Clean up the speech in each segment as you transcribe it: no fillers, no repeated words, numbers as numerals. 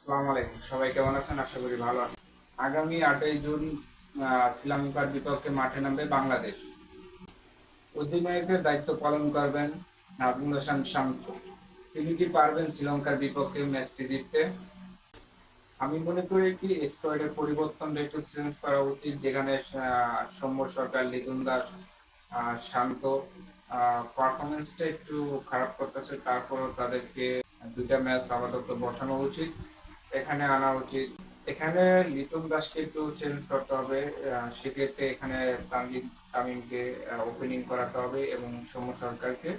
আসসালামু আলাইকুম, সবাই কেমন আছেন? আশা করি ভালো আছেন। আগামী 8ই জুন শ্রীলঙ্কার বিপক্ষে মাঠে নামবে বাংলাদেশ। অধিনায়কের দায়িত্ব পালন করবেন নাজমুল শান্ত। তিনি কি পারবেন শ্রীলঙ্কার বিপক্ষে ম্যাচটি জিততে? আমি মনে করি কি স্কোয়াডের পরিবর্তনটা একটু চেঞ্জ করা উচিত, যেখানে সৌম্য সরকার, লিটন দাস, শান্ত পারফরমেন্সটা একটু খারাপ করতেছে। তারপরও তাদেরকে দুইটা ম্যাচ আপাতত বসানো উচিত, এখানে আনা উচিত। এখানে লিটন দাসকে একটু চেঞ্জ করতে হবে। সেক্ষেত্রে এখানে তামিমকে ওপেনিং করাতে হবে এবং সৌম্য সরকারকে।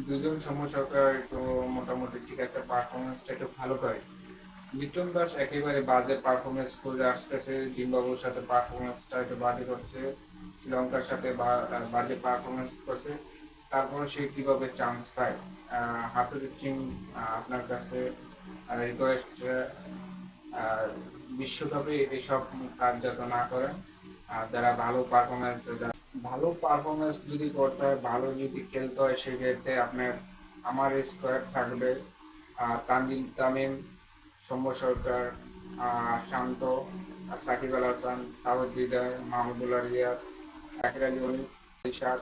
দুজন সৌম্য সরকার একটু মোটামুটি ঠিক আছে, পারফরমেন্সটা একটু ভালো করে। লিটন দাস একেবারে বাজে পারফরমেন্স করে আসতেছে, জিম্বাবুয়ের সাথে পারফরমেন্সটা একটু বাজে করছে, শ্রীলঙ্কার সাথে বাজে পারফরমেন্স করছে। তারপরে সে কিভাবে চান্স পায়? হাতুড়ি টিম, আপনার কাছে রিকোয়েস্ট, বিশ্বকাপে এসব কাজ যাতে না করেন। যারা ভালো পারফরমেন্স যদি করতে হয়, ভালো যদি খেলতে হয়, সেক্ষেত্রে আপনার আমার স্কোয়াড থাকবে তানজিম তামিম, সৌম্য সরকার, শান্ত, সাকিব আল হাসান, তাওহিদ হৃদয়, মাহমুদুল্লাহ রিয়াদ, জাকির আলী অনিক, ইশাক,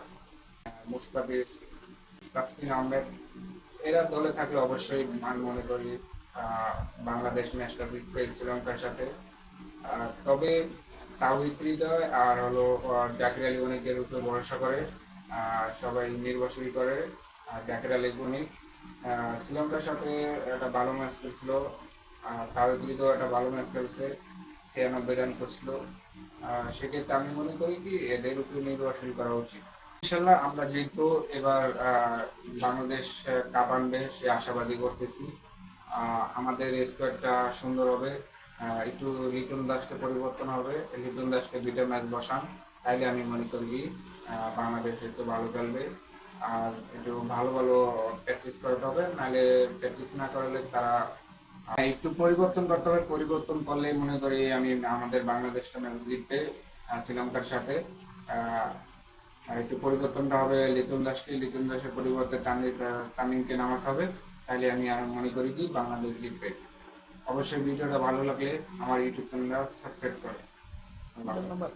মুস্তাফিজ, তাসকিন আহমেদ। এরা দলে থাকলে অবশ্যই মান মনে করি বাংলাদেশ ম্যাচটা জিতবে শ্রীলঙ্কার সাথে। তবে তাওহিদ হৃদয় আর হলো জাকির আলী অনিকের উপর ভরসা করে সবাই নির্ভরশীল করে। জাকির আলী অনিক শ্রীলঙ্কার সাথে একটা ভালো ম্যাচ খেলছিল, তাওহিদ হৃদয় একটা ভালো ম্যাচ খেলছে, 96 রান করছিল। সেক্ষেত্রে আমি মনে করি কি এদের উপর নির্ভরশীল করা উচিত। ইনশাল্লাহ আমরা যেহেতু এবার বাংলাদেশ কাপ আনবে সে আশাবাদী করতেছি। আমাদের স্কোয়াডটা সুন্দর হবে। একটু লিটন দাসকে পরিবর্তন হবে, লিটন দাসকে দুইটা ম্যাচ বসান, তাইলে আমি মনে করি বাংলাদেশ একটু ভালো খেলবে। আর একটু ভালো ভালো প্র্যাকটিস করাতে হবে, নাহলে প্র্যাকটিস না করলে তারা একটু পরিবর্তন করতে হবে। পরিবর্তন করলে মনে করি আমি আমাদের বাংলাদেশটা ম্যাচ জিতবে শ্রীলঙ্কার সাথে। আর একটু পরিবর্তনটা হবে লিটন দাসের পরিবর্তে তামিমকে নামাতে হবে, তাহলে আমি আর মনে করি কি বাংলাদেশ জিতবে। অবশ্যই ভিডিওটা ভালো লাগলে আমার ইউটিউব চ্যানেলটা সাবস্ক্রাইব করে। ধন্যবাদ।